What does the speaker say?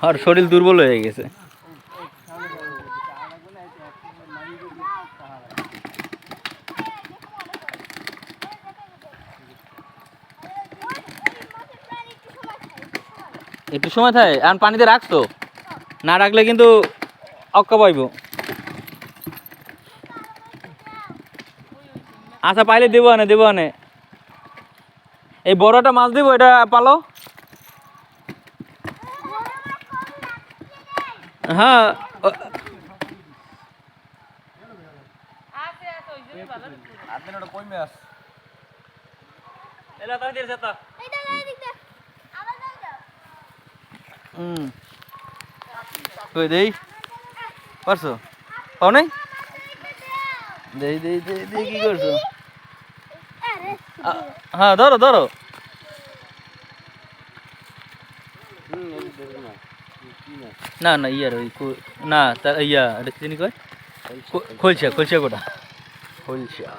আর শরীর দুর্বল হয়ে গেছে। একটু সময় থাকে এখন পানিতে রাখতো, না রাখলে কিন্তু অক্কা পাইব। আচ্ছা পাইলে দেবো আনে, দেবো আনে। এই বড়টা মাছ দিব, এটা পালো। হ্যাঁ কই দেই পারছো, পাও নাই? দেই দেই দেই দেই, কি করছো? হ্যাঁ ধরো ধরো। না না ইয়ার ওই না তার ইয়া এটা কি জানি কয়, খোলসা, খোলসা কোটা, খোলসা।